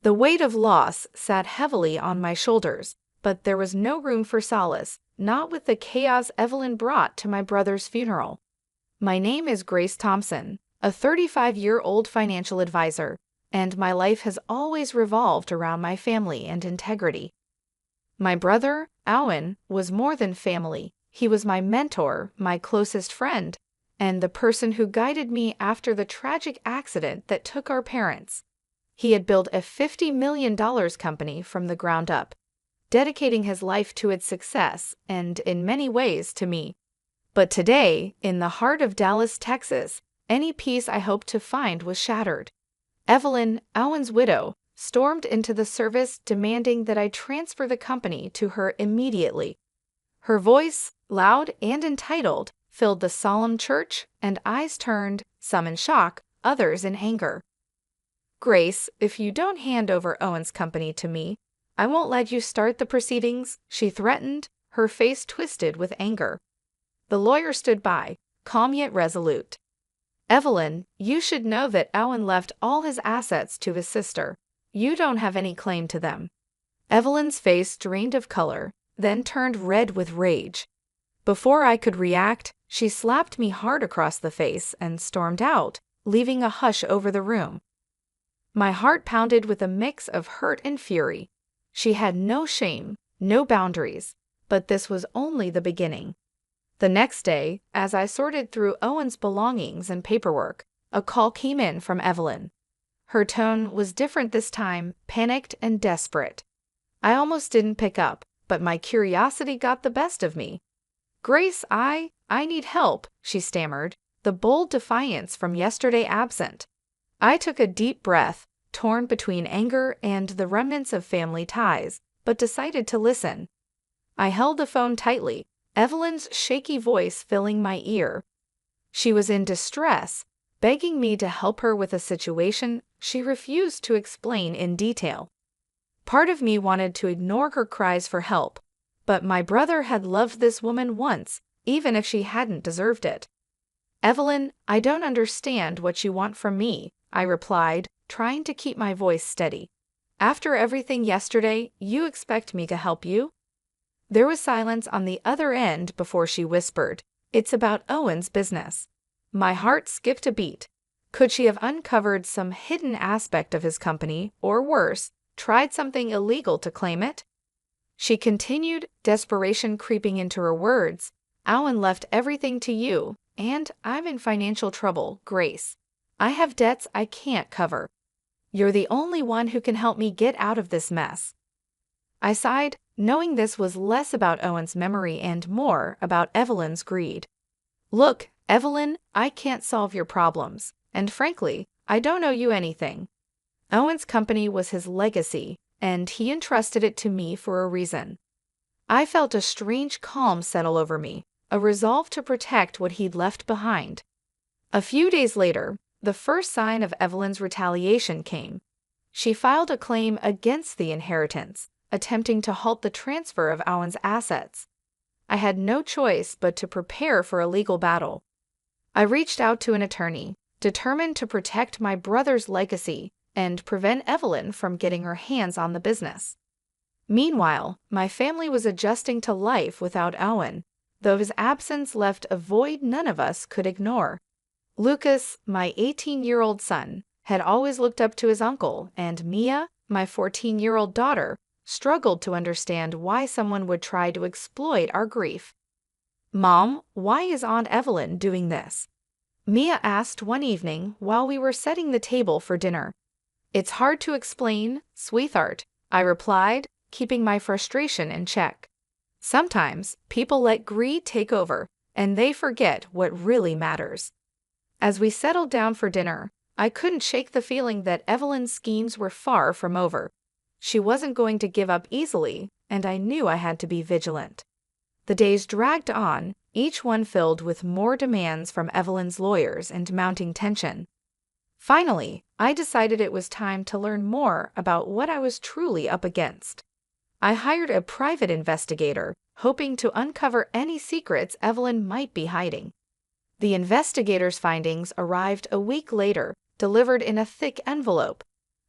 The weight of loss sat heavily on my shoulders, but there was no room for solace, not with the chaos Evelyn brought to my brother's funeral. My name is Grace Thompson, a 35-year-old financial advisor, and my life has always revolved around my family and integrity. My brother, Owen, was more than family. He was my mentor, my closest friend, and the person who guided me after the tragic accident that took our parents. He had built a $50 million company from the ground up, dedicating his life to its success and, in many ways, to me. But today, in the heart of Dallas, Texas, any peace I hoped to find was shattered. Evelyn, Owen's widow, stormed into the service demanding that I transfer the company to her immediately. Her voice, loud and entitled, filled the solemn church, and eyes turned, some in shock, others in anger. "Grace, if you don't hand over Owen's company to me, I won't let you start the proceedings," she threatened, her face twisted with anger. The lawyer stood by, calm yet resolute. "Evelyn, you should know that Owen left all his assets to his sister. You don't have any claim to them." Evelyn's face drained of color, then turned red with rage. Before I could react, she slapped me hard across the face and stormed out, leaving a hush over the room. My heart pounded with a mix of hurt and fury. She had no shame, no boundaries, but this was only the beginning. The next day, as I sorted through Owen's belongings and paperwork, a call came in from Evelyn. Her tone was different this time, panicked and desperate. I almost didn't pick up, but my curiosity got the best of me. "Grace, I need help," she stammered, the bold defiance from yesterday absent. I took a deep breath, torn between anger and the remnants of family ties, but decided to listen. I held the phone tightly, Evelyn's shaky voice filling my ear. She was in distress, begging me to help her with a situation she refused to explain in detail. Part of me wanted to ignore her cries for help, but my brother had loved this woman once, even if she hadn't deserved it. "Evelyn, I don't understand what you want from me," I replied, trying to keep my voice steady. "After everything yesterday, you expect me to help you?" There was silence on the other end before she whispered, "It's about Owen's business." My heart skipped a beat. Could she have uncovered some hidden aspect of his company, or worse, tried something illegal to claim it? She continued, desperation creeping into her words. "Owen left everything to you, and I'm in financial trouble, Grace. I have debts I can't cover. You're the only one who can help me get out of this mess." I sighed, knowing this was less about Owen's memory and more about Evelyn's greed. "Look, Evelyn, I can't solve your problems, and frankly, I don't owe you anything. Owen's company was his legacy, and he entrusted it to me for a reason." I felt a strange calm settle over me, a resolve to protect what he'd left behind. A few days later, the first sign of Evelyn's retaliation came. She filed a claim against the inheritance, attempting to halt the transfer of Owen's assets. I had no choice but to prepare for a legal battle. I reached out to an attorney, determined to protect my brother's legacy and prevent Evelyn from getting her hands on the business. Meanwhile, my family was adjusting to life without Owen, though his absence left a void none of us could ignore. Lucas, my 18-year-old son, had always looked up to his uncle, and Mia, my 14-year-old daughter, struggled to understand why someone would try to exploit our grief. "Mom, why is Aunt Evelyn doing this?" Mia asked one evening while we were setting the table for dinner. "It's hard to explain, sweetheart," I replied, keeping my frustration in check. "Sometimes people let greed take over, and they forget what really matters." As we settled down for dinner, I couldn't shake the feeling that Evelyn's schemes were far from over. She wasn't going to give up easily, and I knew I had to be vigilant. The days dragged on, each one filled with more demands from Evelyn's lawyers and mounting tension. Finally, I decided it was time to learn more about what I was truly up against. I hired a private investigator, hoping to uncover any secrets Evelyn might be hiding. The investigator's findings arrived a week later, delivered in a thick envelope.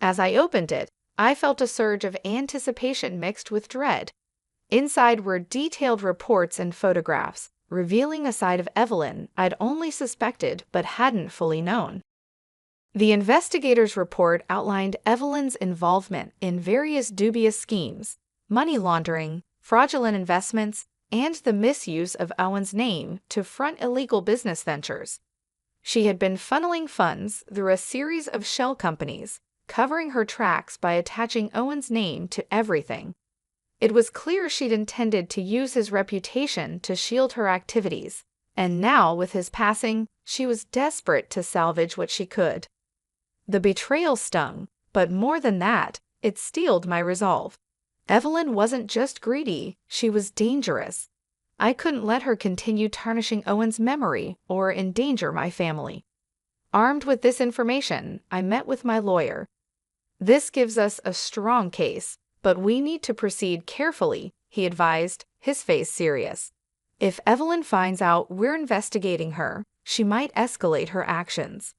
As I opened it, I felt a surge of anticipation mixed with dread. Inside were detailed reports and photographs, revealing a side of Evelyn I'd only suspected but hadn't fully known. The investigator's report outlined Evelyn's involvement in various dubious schemes, money laundering, fraudulent investments, and the misuse of Owen's name to front illegal business ventures. She had been funneling funds through a series of shell companies, covering her tracks by attaching Owen's name to everything. It was clear she'd intended to use his reputation to shield her activities, and now, with his passing, she was desperate to salvage what she could. The betrayal stung, but more than that, it steeled my resolve. Evelyn wasn't just greedy, she was dangerous. I couldn't let her continue tarnishing Owen's memory or endanger my family. Armed with this information, I met with my lawyer. "This gives us a strong case, but we need to proceed carefully," he advised, his face serious. "If Evelyn finds out we're investigating her, she might escalate her actions."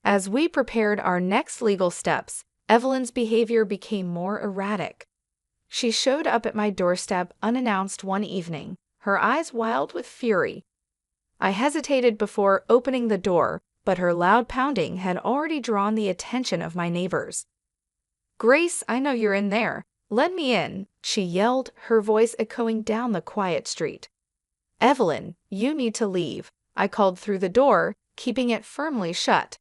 As we prepared our next legal steps, Evelyn's behavior became more erratic. She showed up at my doorstep unannounced one evening, her eyes wild with fury. I hesitated before opening the door, but her loud pounding had already drawn the attention of my neighbors. "Grace, I know you're in there. Let me in," she yelled, her voice echoing down the quiet street. "Evelyn, you need to leave," I called through the door, keeping it firmly shut.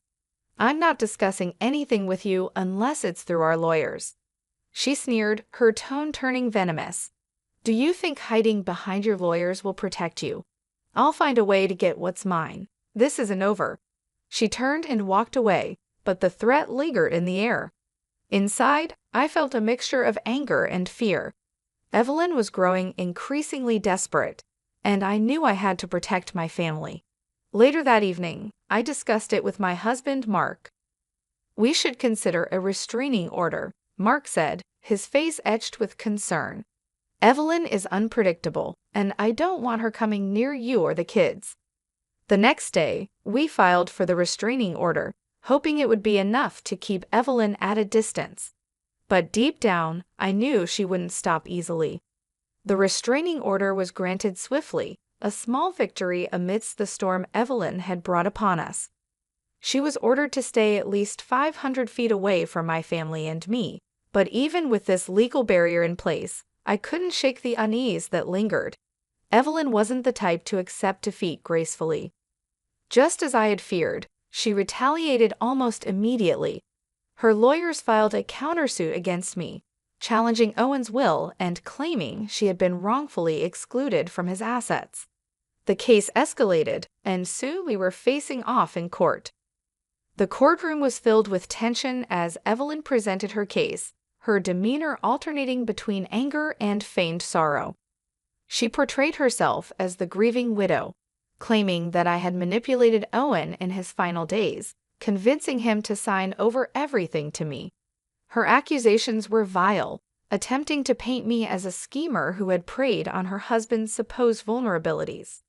"I'm not discussing anything with you unless it's through our lawyers." She sneered, her tone turning venomous. "Do you think hiding behind your lawyers will protect you? I'll find a way to get what's mine. This isn't over." She turned and walked away, but the threat lingered in the air. Inside, I felt a mixture of anger and fear. Evelyn was growing increasingly desperate, and I knew I had to protect my family. Later that evening, I discussed it with my husband, Mark. "We should consider a restraining order," Mark said, his face etched with concern. "Evelyn is unpredictable, and I don't want her coming near you or the kids." The next day, we filed for the restraining order, hoping it would be enough to keep Evelyn at a distance. But deep down, I knew she wouldn't stop easily. The restraining order was granted swiftly, a small victory amidst the storm Evelyn had brought upon us. She was ordered to stay at least 500 feet away from my family and me, but even with this legal barrier in place, I couldn't shake the unease that lingered. Evelyn wasn't the type to accept defeat gracefully. Just as I had feared, she retaliated almost immediately. Her lawyers filed a countersuit against me, challenging Owen's will and claiming she had been wrongfully excluded from his assets. The case escalated, and soon we were facing off in court. The courtroom was filled with tension as Evelyn presented her case, her demeanor alternating between anger and feigned sorrow. She portrayed herself as the grieving widow, claiming that I had manipulated Owen in his final days, convincing him to sign over everything to me. Her accusations were vile, attempting to paint me as a schemer who had preyed on her husband's supposed vulnerabilities.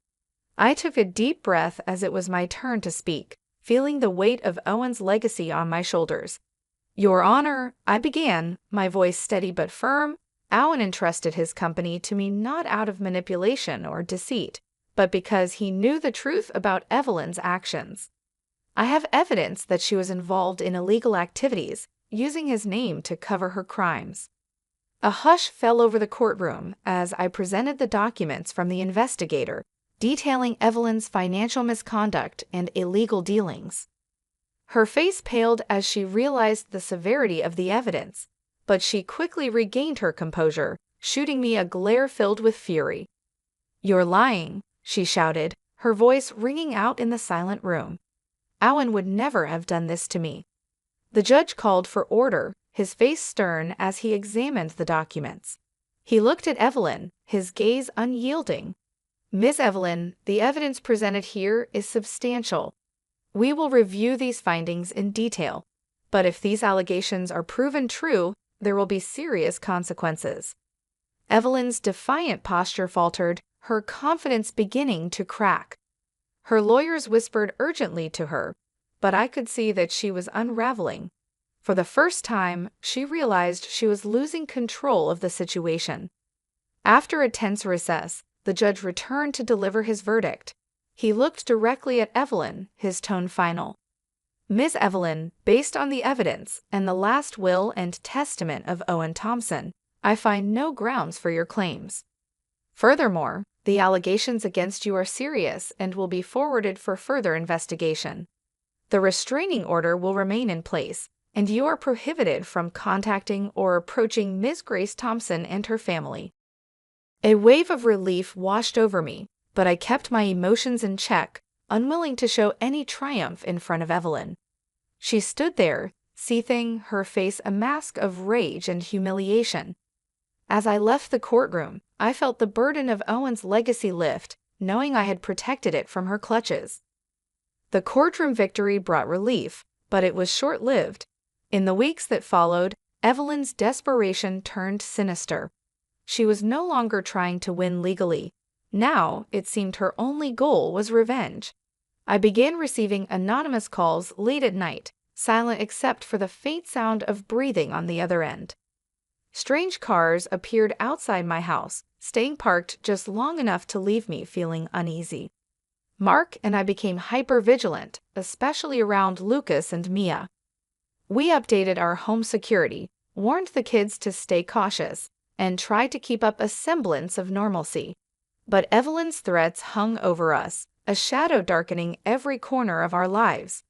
I took a deep breath as it was my turn to speak, feeling the weight of Owen's legacy on my shoulders. "Your Honor," I began, my voice steady but firm, "Owen entrusted his company to me not out of manipulation or deceit, but because he knew the truth about Evelyn's actions. I have evidence that she was involved in illegal activities, using his name to cover her crimes." A hush fell over the courtroom as I presented the documents from the investigator, detailing Evelyn's financial misconduct and illegal dealings. Her face paled as she realized the severity of the evidence, but she quickly regained her composure, shooting me a glare filled with fury. "You're lying," she shouted, her voice ringing out in the silent room. "Owen would never have done this to me." The judge called for order, his face stern as he examined the documents. He looked at Evelyn, his gaze unyielding. "Miss Evelyn, the evidence presented here is substantial. We will review these findings in detail, but if these allegations are proven true, there will be serious consequences." Evelyn's defiant posture faltered, her confidence beginning to crack. Her lawyers whispered urgently to her, but I could see that she was unraveling. For the first time, she realized she was losing control of the situation. After a tense recess, the judge returned to deliver his verdict. He looked directly at Evelyn, his tone final. "Ms. Evelyn, based on the evidence and the last will and testament of Owen Thompson, I find no grounds for your claims. Furthermore, the allegations against you are serious and will be forwarded for further investigation. The restraining order will remain in place, and you are prohibited from contacting or approaching Ms. Grace Thompson and her family." A wave of relief washed over me, but I kept my emotions in check, unwilling to show any triumph in front of Evelyn. She stood there, seething, her face a mask of rage and humiliation. As I left the courtroom, I felt the burden of Owen's legacy lift, knowing I had protected it from her clutches. The courtroom victory brought relief, but it was short-lived. In the weeks that followed, Evelyn's desperation turned sinister. She was no longer trying to win legally. Now, it seemed her only goal was revenge. I began receiving anonymous calls late at night, silent except for the faint sound of breathing on the other end. Strange cars appeared outside my house, staying parked just long enough to leave me feeling uneasy. Mark and I became hyper-vigilant, especially around Lucas and Mia. We updated our home security, warned the kids to stay cautious, and tried to keep up a semblance of normalcy. But Evelyn's threats hung over us, a shadow darkening every corner of our lives.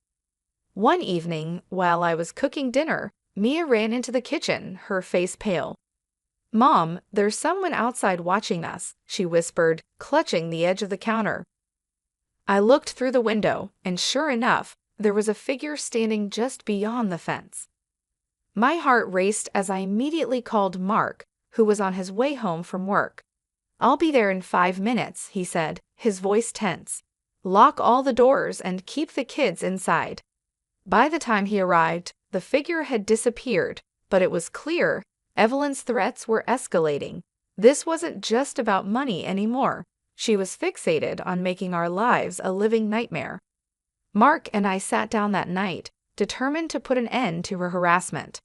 One evening, while I was cooking dinner, Mia ran into the kitchen, her face pale. "Mom, there's someone outside watching us," she whispered, clutching the edge of the counter. I looked through the window, and sure enough, there was a figure standing just beyond the fence. My heart raced as I immediately called Mark, who was on his way home from work. "I'll be there in 5 minutes," he said, his voice tense. "Lock all the doors and keep the kids inside." By the time he arrived, the figure had disappeared, but it was clear Evelyn's threats were escalating. This wasn't just about money anymore. She was fixated on making our lives a living nightmare. Mark and I sat down that night, determined to put an end to her harassment.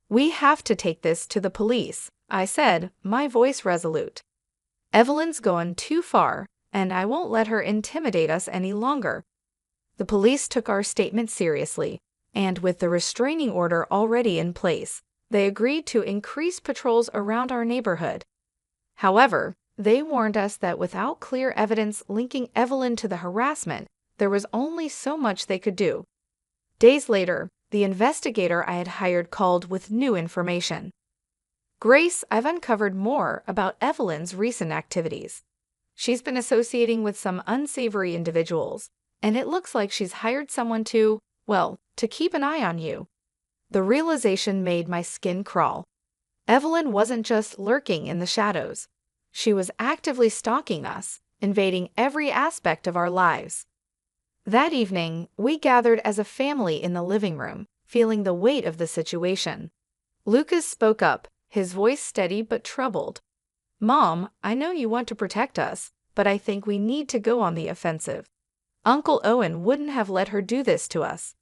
"We have to take this to the police," I said, my voice resolute. "Evelyn's gone too far, and I won't let her intimidate us any longer." The police took our statement seriously, and with the restraining order already in place, they agreed to increase patrols around our neighborhood. However, they warned us that without clear evidence linking Evelyn to the harassment, there was only so much they could do. Days later, the investigator I had hired called with new information. "Grace, I've uncovered more about Evelyn's recent activities. She's been associating with some unsavory individuals, and it looks like she's hired someone to keep an eye on you." The realization made my skin crawl. Evelyn wasn't just lurking in the shadows. She was actively stalking us, invading every aspect of our lives. That evening, we gathered as a family in the living room, feeling the weight of the situation. Lucas spoke up, his voice steady but troubled. "Mom, I know you want to protect us, but I think we need to go on the offensive. Uncle Owen wouldn't have let her do this to us."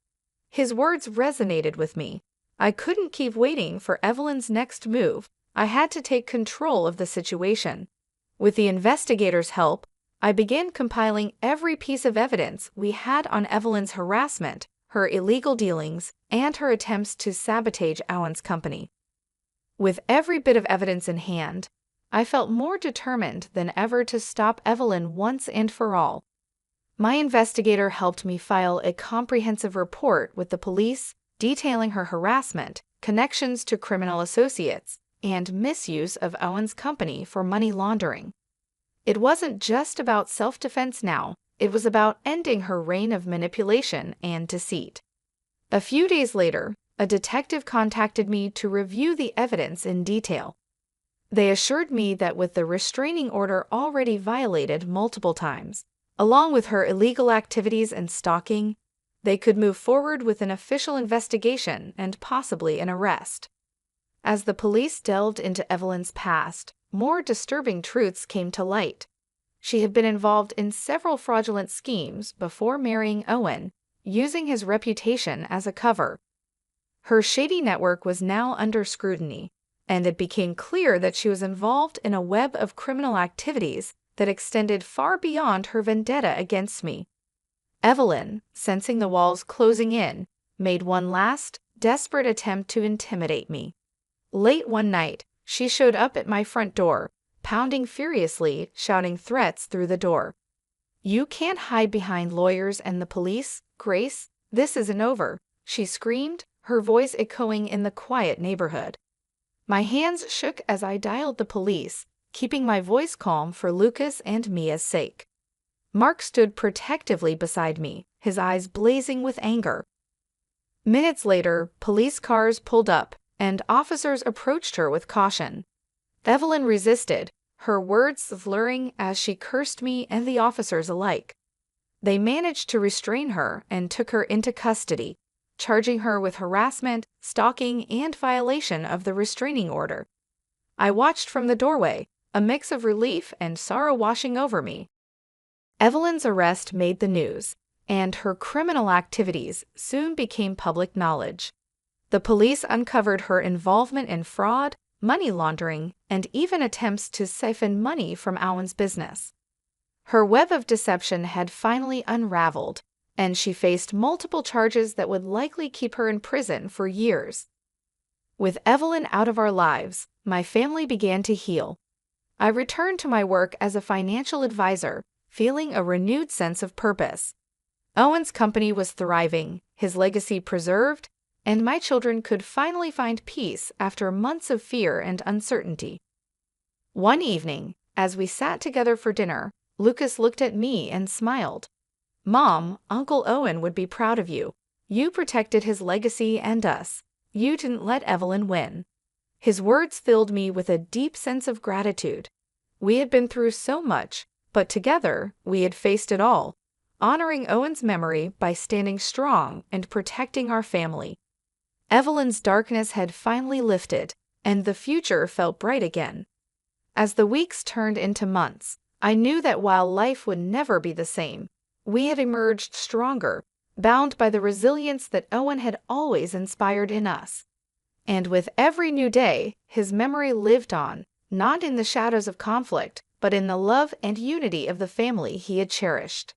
His words resonated with me. I couldn't keep waiting for Evelyn's next move. I had to take control of the situation. With the investigators' help, I began compiling every piece of evidence we had on Evelyn's harassment, her illegal dealings, and her attempts to sabotage Owen's company. With every bit of evidence in hand, I felt more determined than ever to stop Evelyn once and for all. My investigator helped me file a comprehensive report with the police detailing her harassment, connections to criminal associates, and misuse of Owen's company for money laundering. It wasn't just about self-defense now, it was about ending her reign of manipulation and deceit. A few days later, a detective contacted me to review the evidence in detail. They assured me that with the restraining order already violated multiple times, along with her illegal activities and stalking, they could move forward with an official investigation and possibly an arrest. As the police delved into Evelyn's past, more disturbing truths came to light. She had been involved in several fraudulent schemes before marrying Owen, using his reputation as a cover. Her shady network was now under scrutiny, and it became clear that she was involved in a web of criminal activities that extended far beyond her vendetta against me. Evelyn, sensing the walls closing in, made one last, desperate attempt to intimidate me. Late one night, she showed up at my front door, pounding furiously, shouting threats through the door. "You can't hide behind lawyers and the police, Grace. This isn't over," she screamed, her voice echoing in the quiet neighborhood. My hands shook as I dialed the police, keeping my voice calm for Lucas and Mia's sake. Mark stood protectively beside me, his eyes blazing with anger. Minutes later, police cars pulled up, and officers approached her with caution. Evelyn resisted, her words slurring as she cursed me and the officers alike. They managed to restrain her and took her into custody, charging her with harassment, stalking, and violation of the restraining order. I watched from the doorway, a mix of relief and sorrow washing over me. Evelyn's arrest made the news, and her criminal activities soon became public knowledge. The police uncovered her involvement in fraud, money laundering, and even attempts to siphon money from Owen's business. Her web of deception had finally unraveled, and she faced multiple charges that would likely keep her in prison for years. With Evelyn out of our lives, my family began to heal. I returned to my work as a financial advisor, feeling a renewed sense of purpose. Owen's company was thriving, his legacy preserved, and my children could finally find peace after months of fear and uncertainty. One evening, as we sat together for dinner, Lucas looked at me and smiled. "Mom, Uncle Owen would be proud of you. You protected his legacy and us. You didn't let Evelyn win." His words filled me with a deep sense of gratitude. We had been through so much, but together we had faced it all, honoring Owen's memory by standing strong and protecting our family. Evelyn's darkness had finally lifted, and the future felt bright again. As the weeks turned into months, I knew that while life would never be the same, we had emerged stronger, bound by the resilience that Owen had always inspired in us. And with every new day, his memory lived on, not in the shadows of conflict, but in the love and unity of the family he had cherished.